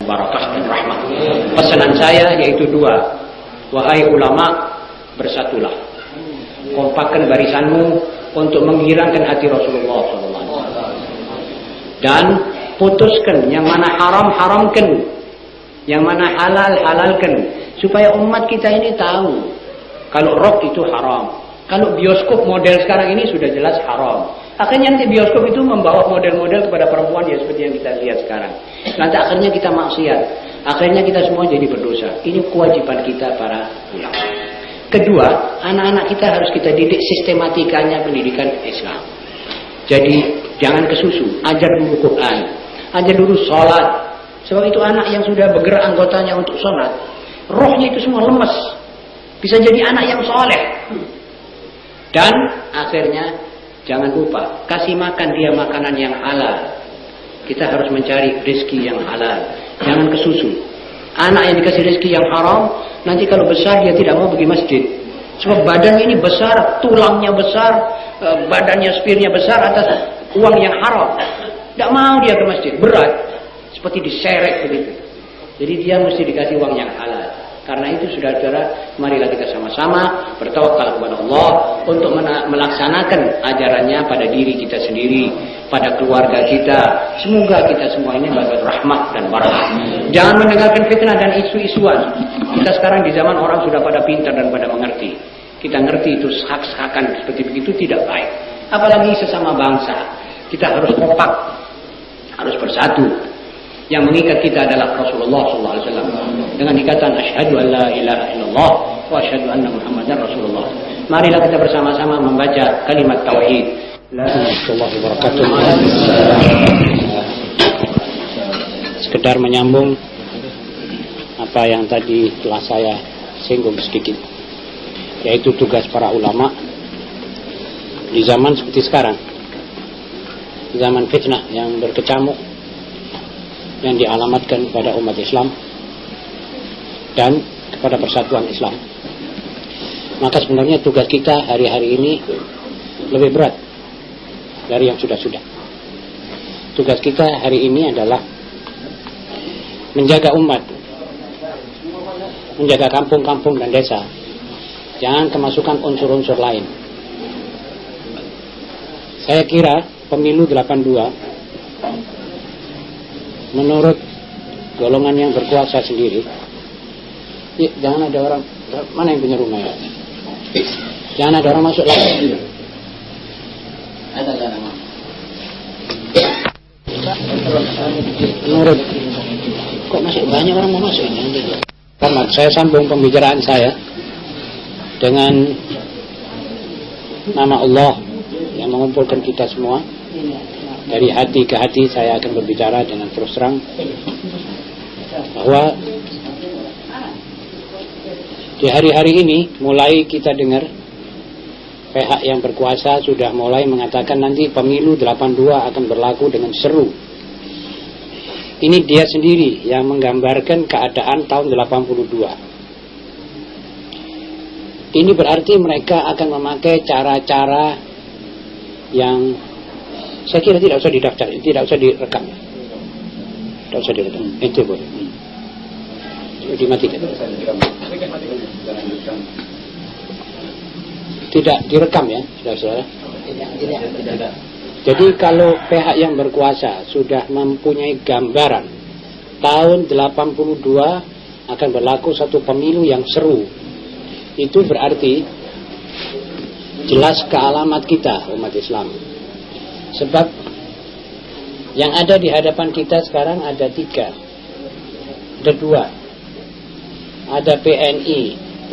barakah dan rahmat. Pesanan saya yaitu dua. Wahai ulama, bersatulah. Kompakkan barisanmu untuk menghilangkan hati Rasulullah SAW. Dan putuskan yang mana haram, haramkan. Yang mana halal, halalkan. Supaya umat kita ini tahu. Kalau rock itu haram. Kalau bioskop model sekarang ini sudah jelas haram. Akhirnya nanti bioskop itu membawa model-model kepada perempuan ya seperti yang kita lihat sekarang. Nanti akhirnya kita maksiat. Akhirnya kita semua jadi berdosa. Ini kewajiban kita para ulama. Kedua, anak-anak kita harus kita didik sistematikanya pendidikan Islam. Jadi jangan kesusu. Ajar dulu Quran. Ajar dulu sholat. Sebab itu anak yang sudah bergerak anggotanya untuk sholat, rohnya itu semua lemes. Bisa jadi anak yang soleh. Dan akhirnya jangan lupa, kasih makan dia makanan yang halal. Kita harus mencari rezeki yang halal. Jangan kesusu. Anak yang dikasih rezeki yang haram, nanti kalau besar dia tidak mau pergi masjid. Sebab badannya ini besar, tulangnya besar, badannya spirnya besar atas uang yang haram. Tidak mau dia ke masjid, berat. Seperti diseret begitu. Jadi dia mesti dikasih uang yang halal. Karena itu saudara-saudara, marilah kita sama-sama bertawakal kepada Allah untuk melaksanakan ajarannya pada diri kita sendiri, pada keluarga kita. Semoga kita semua ini mendapat rahmat dan barakah. Jangan mendengarkan fitnah dan isu-isuan. Kita sekarang di zaman orang sudah pada pintar dan pada mengerti. Kita ngerti itu hak-hakan seperti begitu tidak baik. Apalagi sesama bangsa. Kita harus kompak, harus bersatu. Yang mengikat kita adalah Rasulullah SAW dengan ikatan asyhadu an la ilaha illallah wa asyhadu anna Muhammadar Rasulullah. Marilah kita bersama-sama membaca kalimat tauhid. La ilaha wabarakatuh. Sekedar menyambung apa yang tadi telah saya singgung sedikit, yaitu tugas para ulama di zaman seperti sekarang, zaman fitnah yang berkecamuk yang dialamatkan kepada umat Islam dan kepada persatuan Islam. Maka sebenarnya tugas kita hari-hari ini lebih berat dari yang sudah-sudah. Tugas kita hari ini adalah menjaga umat, menjaga kampung-kampung dan desa. Jangan kemasukan unsur-unsur lain. Saya kira pemilu 82 menurut golongan yang berkuasa sendiri, ya, jangan ada orang, mana yang punya rumah ya? Jangan ada orang masuk lagi. Menurut, kok masih banyak orang mau masuk ini? Karena saya sambung pembicaraan saya dengan nama Allah yang mengumpulkan kita semua. Dari hati ke hati saya akan berbicara dengan terus terang bahwa di hari-hari ini mulai kita dengar pihak yang berkuasa sudah mulai mengatakan nanti pemilu 82 akan berlaku dengan seru. Ini dia sendiri yang menggambarkan keadaan tahun 82. Ini berarti mereka akan memakai cara-cara yang saya kira tidak usah didaftar, tidak usah direkam. Tidak usah direkam. Itu boleh. Dimatikan. Tidak direkam ya, saudara-saudara. Tidak. Jadi kalau pihak yang berkuasa sudah mempunyai gambaran tahun 82 akan berlaku satu pemilu yang seru, itu berarti jelas kealamat kita umat Islam. Sebab yang ada di hadapan kita sekarang ada 3. Ada 2. Ada PNI,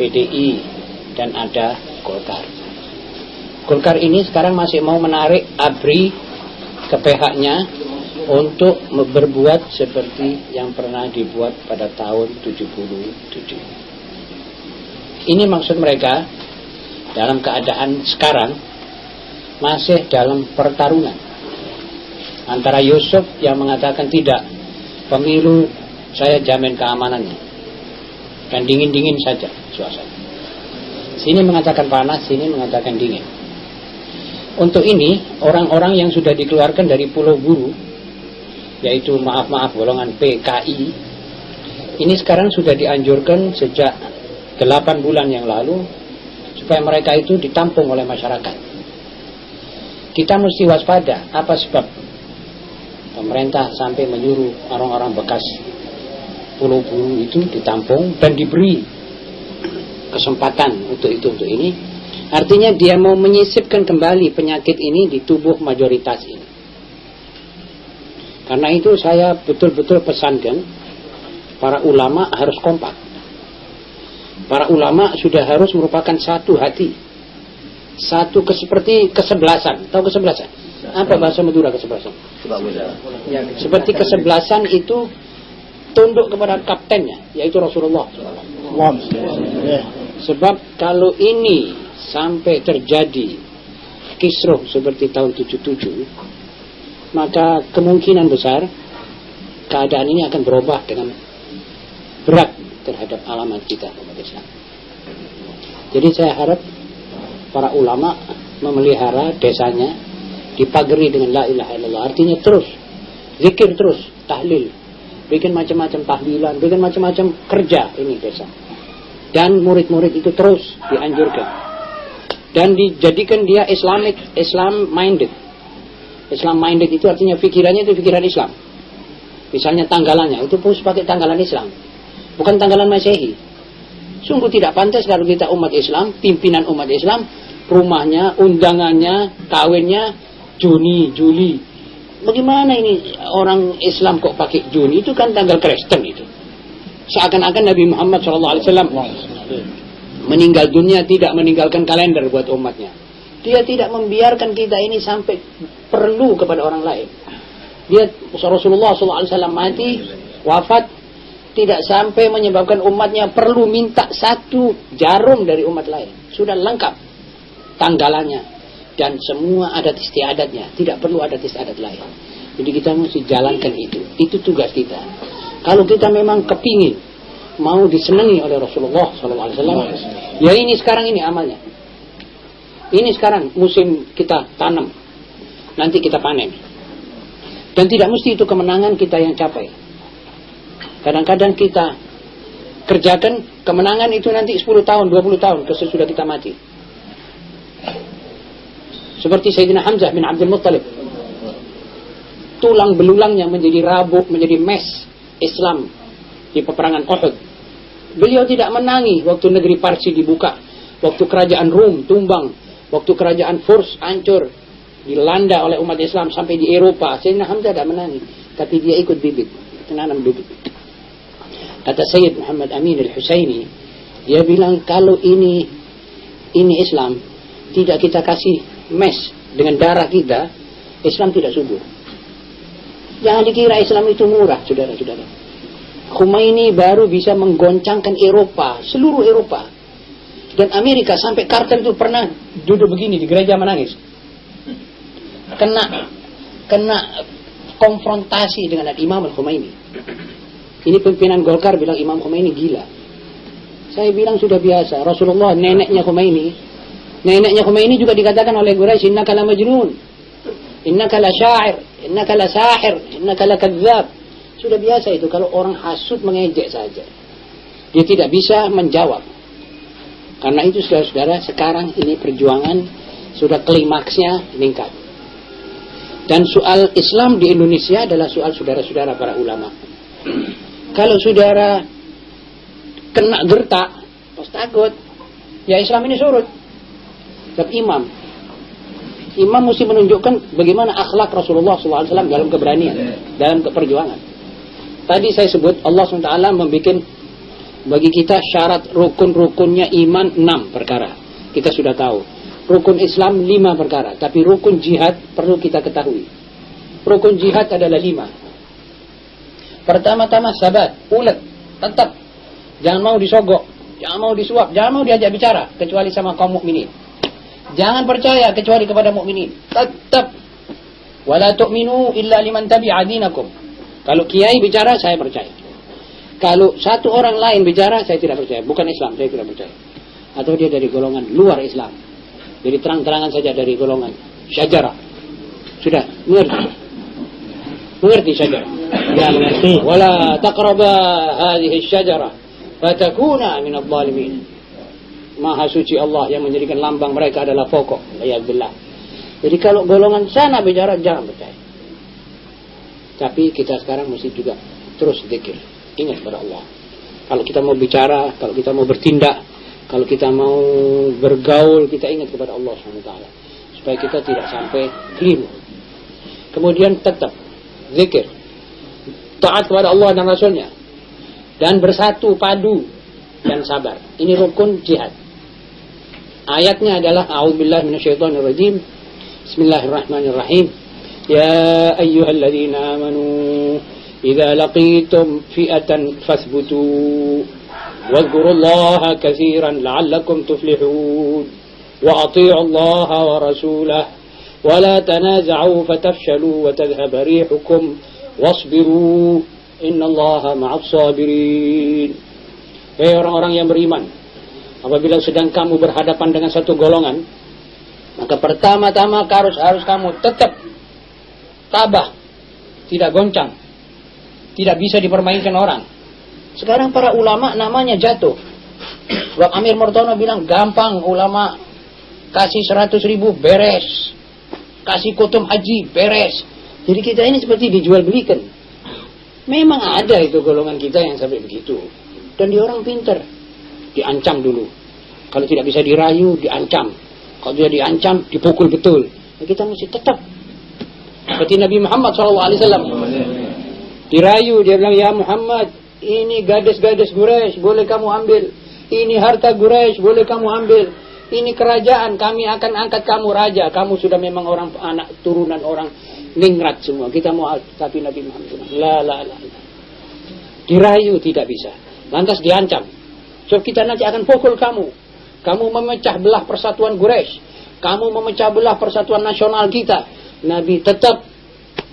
PDI, dan ada Golkar. Golkar ini sekarang masih mau menarik ABRI ke pihaknya untuk berbuat seperti yang pernah dibuat pada tahun 77. Ini maksud mereka dalam keadaan sekarang masih dalam pertarungan antara Yusuf yang mengatakan tidak, pemilu saya jamin keamanannya, dan dingin-dingin saja suasana. Sini mengatakan panas, sini mengatakan dingin. Untuk ini orang-orang yang sudah dikeluarkan dari Pulau Buru, yaitu maaf golongan PKI, Ini sekarang sudah dianjurkan sejak 8 bulan yang lalu supaya mereka itu ditampung oleh masyarakat. Kita mesti waspada. Apa sebab pemerintah sampai menyuruh orang-orang bekas pulau buru itu ditampung dan diberi kesempatan untuk ini? Artinya dia mau menyisipkan kembali penyakit ini di tubuh mayoritas ini. Karena itu saya betul-betul pesankan para ulama harus kompak. Para ulama sudah harus merupakan satu hati. Seperti kesebelasan. Tahu kesebelasan? Apa bahasa Madura kesebelasan? Seperti kesebelasan itu tunduk kepada kaptennya, yaitu Rasulullah. Sebab kalau ini sampai terjadi kisruh seperti tahun 77, maka kemungkinan besar keadaan ini akan berubah dengan berat terhadap alamat kita umat Islam. Jadi saya harap para ulama memelihara desanya dipagari dengan la ilaha illallah. Artinya terus zikir, terus tahlil, bikin macam-macam tahlilan, bikin macam-macam kerja ini desa. Dan murid-murid itu terus dianjurkan dan dijadikan dia Islam minded. Islam minded itu artinya pikirannya itu pikiran Islam. Misalnya tanggalannya itu pun pakai tanggalan Islam, bukan tanggalan Masehi. Sungguh tidak pantas kalau kita umat Islam, pimpinan umat Islam, rumahnya, undangannya, kawinnya Juni, Juli. Bagaimana ini orang Islam kok pakai Juni? Itu kan tanggal Kristen itu. Seakan-akan Nabi Muhammad SAW meninggal dunia tidak meninggalkan kalender buat umatnya. Dia tidak membiarkan kita ini sampai perlu kepada orang lain. Dia Rasulullah SAW mati, wafat, tidak sampai menyebabkan umatnya perlu minta satu jarum dari umat lain. Sudah lengkap tanggalannya dan semua adat istiadatnya. Tidak perlu adat istiadat lain. Jadi kita mesti jalankan itu. Itu tugas kita. Kalau kita memang kepingin mau disenangi oleh Rasulullah SAW, ya ini sekarang ini amalnya. Ini sekarang musim kita tanam, nanti kita panen. Dan tidak mesti itu kemenangan kita yang capai. Kadang-kadang kita kerjakan kemenangan itu nanti 10 tahun, 20 tahun sesudah kita mati. Seperti Sayyidina Hamzah bin Abdul Muttalib. Tulang belulangnya menjadi rabuk, menjadi mes Islam di peperangan Uhud. Beliau tidak menangi waktu negeri Parsi dibuka, waktu kerajaan Rum tumbang, waktu kerajaan Furs hancur, dilanda oleh umat Islam sampai di Eropa. Sayyidina Hamzah tidak menangi, tapi dia ikut bibit, menanam bibit. Kata Sayyid Muhammad Amin al-Husaini, dia bilang kalau ini Islam, tidak kita kasih mes dengan darah kita, Islam tidak subur. Jangan dikira Islam itu murah, saudara-saudara. Khomeini baru bisa menggoncangkan Eropa, seluruh Eropa. Dan Amerika, sampai Carter itu pernah duduk begini di gereja menangis. Kena konfrontasi dengan Imam al-Khomeini. Ini pimpinan Golkar bilang Imam Khomeini gila. Saya bilang sudah biasa. Rasulullah, neneknya Khomeini juga dikatakan oleh Quraisy, innaka la majnun, innaka la syair, innaka la sahir, innaka la kadzdzab. Sudah biasa itu kalau orang hasud mengejek saja. Dia tidak bisa menjawab. Karena itu saudara-saudara, sekarang ini perjuangan sudah klimaksnya meningkat. Dan soal Islam di Indonesia adalah soal saudara-saudara para ulama. Kalau saudara kena gertak, pas takut, ya Islam ini surut. Sebab imam mesti menunjukkan bagaimana akhlak Rasulullah SAW dalam keberanian, dalam keperjuangan. Tadi saya sebut Allah SWT membuat bagi kita syarat rukun-rukunnya iman 6 perkara. Kita sudah tahu. Rukun Islam 5 perkara. Tapi rukun jihad perlu kita ketahui. Rukun jihad adalah 5. Pertama-tama sabat, ulet, tetap. Jangan mau disogok, jangan mau disuap, jangan mau diajak bicara kecuali sama kaum mukminin. Jangan percaya kecuali kepada mukminin. Tetap. Wala tu'minu illa liman tabi'a dinakum. Kalau kiai bicara saya percaya. Kalau satu orang lain bicara saya tidak percaya. Bukan Islam, saya tidak percaya. Atau dia dari golongan luar Islam. Jadi terang-terangan saja dari golongan syajarah. Sudah, mengerti? Mengerti syajarah. Ya mengerti. Wala taqraba hadhihi asy-syajarah fatakuna minadh dhalimin. Maha suci Allah yang menjadikan lambang mereka adalah pokok. Alhamdulillah. Jadi kalau golongan sana bicara jangan percaya. Tapi kita sekarang mesti juga terus zikir, ingat kepada Allah. Kalau kita mau bicara, kalau kita mau bertindak, kalau kita mau bergaul, kita ingat kepada Allah SWT, supaya kita tidak sampai keliru. Kemudian tetap zikir, taat kepada Allah dan Rasulnya, dan bersatu padu dan sabar. Ini rukun jihad. Ayatnya adalah A'udzubillahi minasyaitonirrajim. Bismillahirrahmanirrahim. Ya ayyuhalladzina amanu idza laqitum fi'atan fasbutu wadhkurullaha katsiran la'allakum tuflihun wa athi'u Allaha wa rasulahu wa la tanaza'u fatafshalu wa tadhhaba rihukum wasbiru innallaha ma'as sabirin. Hei orang-orang yang beriman, apabila sedang kamu berhadapan dengan satu golongan, maka pertama-tama harus kamu tetap tabah, tidak goncang, tidak bisa dipermainkan orang. Sekarang para ulama namanya jatuh. Sebab Amir Murtono bilang gampang ulama, kasih 100.000 beres, kasih kutum haji beres. Jadi kita ini seperti dijual belikan. Memang ada itu golongan kita yang sampai begitu. Dan dia orang pintar, diancam dulu. Kalau tidak bisa dirayu, diancam. Kalau dia diancam, dipukul betul. Nah, kita mesti tetap seperti Nabi Muhammad SAW. Dirayu, dia bilang, ya Muhammad, ini gadis-gadis Quraisy, boleh kamu ambil. Ini harta Quraisy, boleh kamu ambil. Ini kerajaan, kami akan angkat kamu raja. Kamu sudah memang orang anak turunan orang ningrat semua. Kita mau, tapi Nabi Muhammad la. Dirayu tidak bisa. Lantas diancam. So kita nanti akan pukul kamu. Kamu memecah belah persatuan Quraisy. Kamu memecah belah persatuan nasional kita. Nabi tetap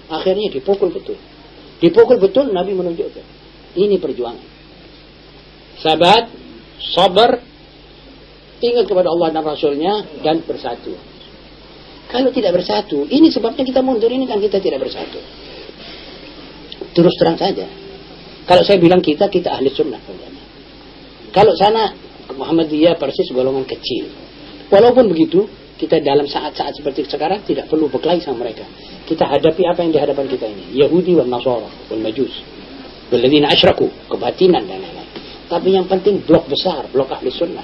akhirnya dipukul betul. Dipukul betul, Nabi menunjukkan. Ini perjuangan. Sabat, sabar, ingat kepada Allah dan Rasulnya, dan bersatu. Kalau tidak bersatu, ini sebabnya kita mundur, ini kan kita tidak bersatu. Terus terang saja. Kalau saya bilang kita ahli sunnah. Kalau sana Muhammadiyah persis golongan kecil. Walaupun begitu, kita dalam saat-saat seperti sekarang tidak perlu berkelahi sama mereka. Kita hadapi apa yang di hadapan kita ini. Yahudi wal Nasara wal Majus. Walladzina asyraku, kebatinan dan lain-lain. Tapi yang penting blok besar, blok ahli sunnah.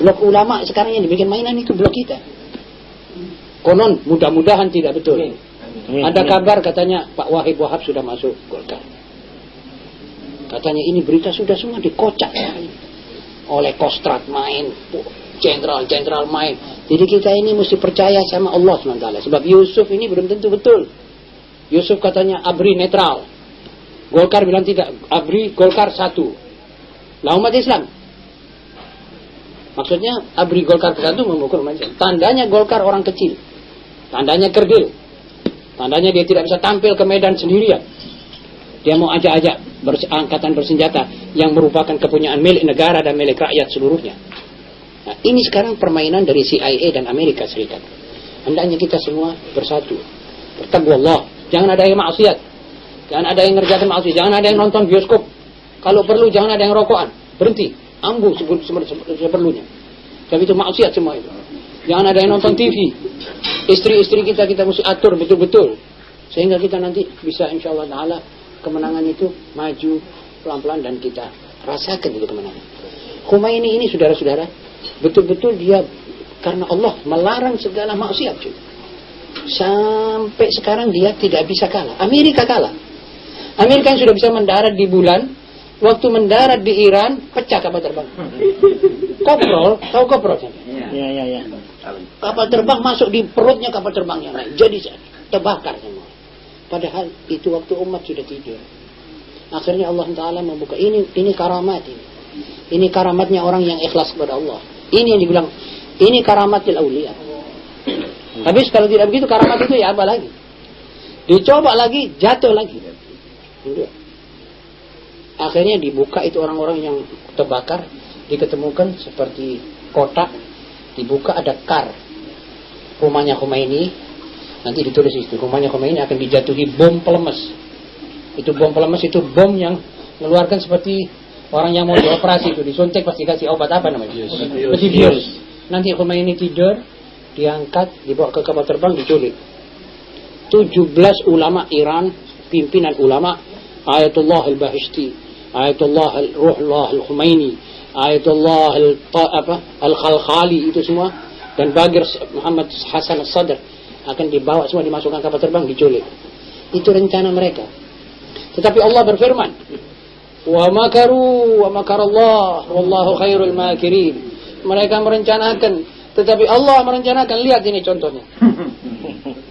Blok ulama sekarang yang dibikin mainan itu blok kita. Konon mudah-mudahan tidak betul. Ada kabar katanya Pak Wahab sudah masuk Golkar. Katanya ini berita sudah semua dikocak oleh Kostrat main, jenderal main. Jadi kita ini mesti percaya sama Allah SWT. Sebab Yusuf ini belum tentu betul. Yusuf katanya ABRI netral. Golkar bilang tidak, ABRI Golkar satu. Lah umat Islam. Maksudnya ABRI Golkar satu memukul umat Islam. Tandanya Golkar orang kecil. Tandanya kerdil. Tandanya dia tidak bisa tampil ke medan sendirian. Dia mau ajak-ajak angkatan bersenjata yang merupakan kepunyaan milik negara dan milik rakyat seluruhnya. Nah, ini sekarang permainan dari CIA dan Amerika Serikat. Hendaknya kita semua bersatu. Bertakwa. Jangan ada yang maksiat. Jangan ada yang ngerjakan maksiat. Jangan ada yang nonton bioskop. Kalau perlu jangan ada yang rokokan. Berhenti. Ambu seperlunya. Tapi itu maksiat semua itu. Jangan ada yang nonton TV. Istri-istri kita mesti atur betul-betul. Sehingga kita nanti bisa insyaAllah ta'ala kemenangan itu maju pelan-pelan dan kita rasakan itu kemenangan. Khomeini ini saudara-saudara, betul-betul dia karena Allah melarang segala maksiat. Sampai sekarang dia tidak bisa kalah. Amerika kalah. Amerika yang sudah bisa mendarat di bulan, waktu mendarat di Iran pecah kapal terbang. Koprol, tahu koprol? Ya. Kapal terbang masuk di perutnya kapal terbangnya naik. Jadi terbakar semua. Padahal itu waktu umat sudah tidur. Akhirnya Allah Ta'ala membuka. Ini karamat ini. Ini karamatnya orang yang ikhlas kepada Allah. Ini yang dibilang, ini karamatil awliya. Tapi kalau tidak begitu, karamat itu ya apa lagi? Dicoba lagi, jatuh lagi. Akhirnya dibuka itu orang-orang yang terbakar. Diketemukan seperti kotak. Dibuka ada kar. Rumahnya Khomeini. Nanti ditulis itu, rumahnya Khomeini akan dijatuhi bom pelemes. Itu bom pelemes, itu bom yang mengeluarkan seperti orang yang mau dioperasi itu, disuntik pasti kasih obat apa namanya? Seperti bius. Nanti Khomeini tidur, diangkat, dibawa ke kapal terbang, diculik. 17 ulama Iran, pimpinan ulama, Ayatullah al-Bahishti, Ayatullah al-Ruhullah al-Khomeini, Ayatullah al-Khalkhali, itu semua, dan Bagir Muhammad Hasan al-Sadr akan dibawa semua, dimasukkan kapal terbang, diculik. Itu rencana mereka. Tetapi Allah berfirman, wa makaru wa makarallah wallahu khairul makirin. Mereka merencanakan, tetapi Allah merencanakan. Lihat ini contohnya.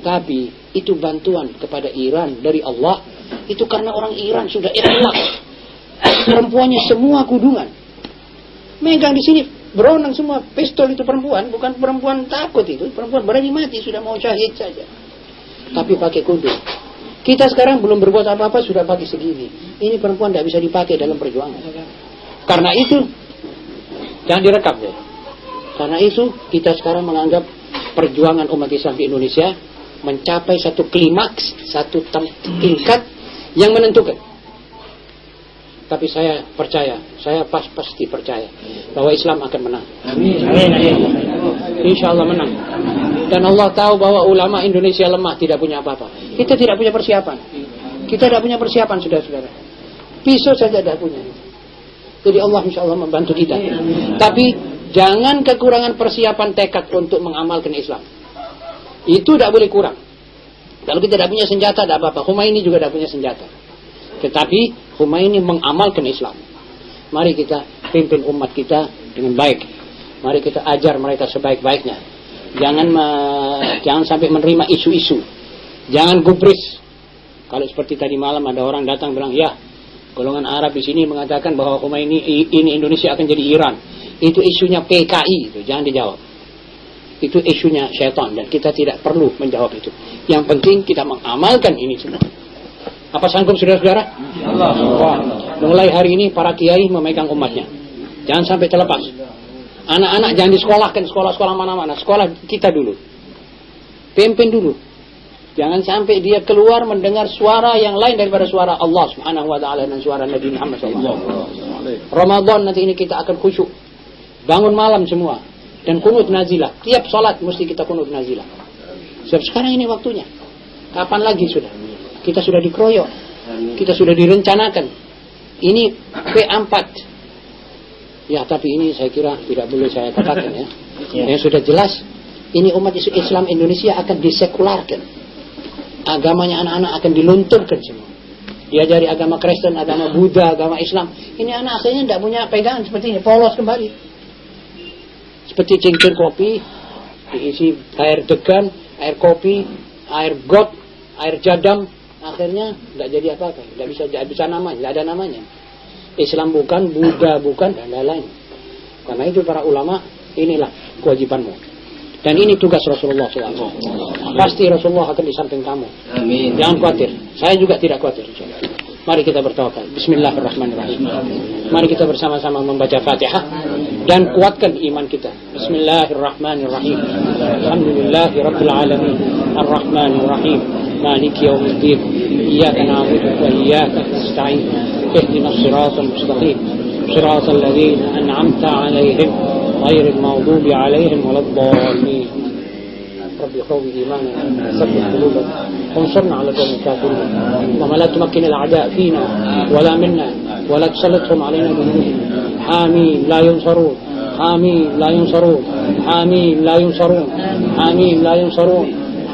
Tapi itu bantuan kepada Iran dari Allah. Itu karena orang Iran sudah ikhlas. Perempuannya semua kudungan. Megang di sini beronang semua. Pistol itu perempuan, bukan perempuan takut itu. Perempuan berani mati, sudah mau syahid saja. Tapi pakai kudung. Kita sekarang belum berbuat apa-apa sudah pakai segini. Ini perempuan tidak bisa dipakai dalam perjuangan. Karena itu, jangan direkam ya. Karena itu kita sekarang menganggap perjuangan umat Islam di Indonesia mencapai satu klimaks, satu tingkat yang menentukan. Tapi saya percaya, saya pasti percaya bahwa Islam akan menang. Amin. Insya Allah menang. Dan Allah tahu bahwa ulama Indonesia lemah, tidak punya apa-apa. Kita tidak punya persiapan. Kita tidak punya persiapan, saudara-saudara. Pisau saja tidak punya. Jadi Allah insya Allah membantu kita. Tapi jangan kekurangan persiapan tekad untuk mengamalkan Islam. Itu tidak boleh kurang. Kalau kita tidak punya senjata, tidak apa-apa. Khomeini juga tidak punya senjata. Tetapi Khomeini mengamalkan Islam. Mari kita pimpin umat kita dengan baik. Mari kita ajar mereka sebaik-baiknya. Jangan sampai menerima isu-isu. Jangan gubris. Kalau seperti tadi malam ada orang datang bilang, ya, golongan Arab di sini mengatakan bahwa Khomeini ini Indonesia akan jadi Iran. Itu isunya PKI, itu jangan dijawab. Itu isunya syaitan dan kita tidak perlu menjawab itu. Yang penting kita mengamalkan ini semua. Apa sanggup saudara-saudara? Wah, mulai hari ini para kiai memegang umatnya. Jangan sampai terlepas. Anak-anak jangan disekolahkan sekolah-sekolah mana-mana. Sekolah kita dulu. Pimpin dulu. Jangan sampai dia keluar mendengar suara yang lain daripada suara Allah Subhanahu wa taala dan suara Nabi Muhammad SAW. Ramadan nanti ini kita akan khusyuk. Bangun malam semua dan kunut nazilah. Tiap salat mesti kita kunut nazilah. Sebab sekarang ini waktunya. Kapan lagi sudah? Kita sudah dikeroyok. Kita sudah direncanakan. Ini P4. Ya, tapi ini saya kira tidak boleh saya katakan ya. Yang sudah jelas, ini umat Islam Indonesia akan disekularkan. Agamanya anak-anak akan dilunturkan semua. Diajari agama Kristen, agama Buddha, agama Islam. Ini anak akhirnya tidak punya pegangan seperti ini, polos kembali. Seperti cincin kopi, diisi air degan, air kopi, air got, air jadam. Akhirnya tidak jadi apa-apa, tidak bisa namanya, tidak ada namanya. Islam bukan, Buddha bukan, dan lain-lain. Karena itu para ulama, inilah kewajibanmu. Dan ini tugas Rasulullah SAW. Pasti Rasulullah akan di samping kamu. Amin. Jangan khawatir. Saya juga tidak khawatir. Mari kita bertawakal. Bismillahirrahmanirrahim. Mari kita bersama-sama membaca Fatihah dan kuatkan iman kita. Bismillahirrahmanirrahim. Alhamdulillahi Rabbil Alamin. Ar-Rahmanirrahim. Maliki yawmiddin. Iyyaka na'budu wa iyyaka nasta'in. اهدنا الصراط المستقيم صراط الذين أنعمت عليهم غير المغضوب عليهم ولا الضالين رب قوي إيمانا ثبت قلوبنا وانصرنا على القوم الكافرين وما لا تمكن الأعداء فينا ولا منا ولا تسلطهم علينا بذنوبنا حامين لا ينصرون حامين لا ينصرون حامين لا ينصرون حامين لا ينصرون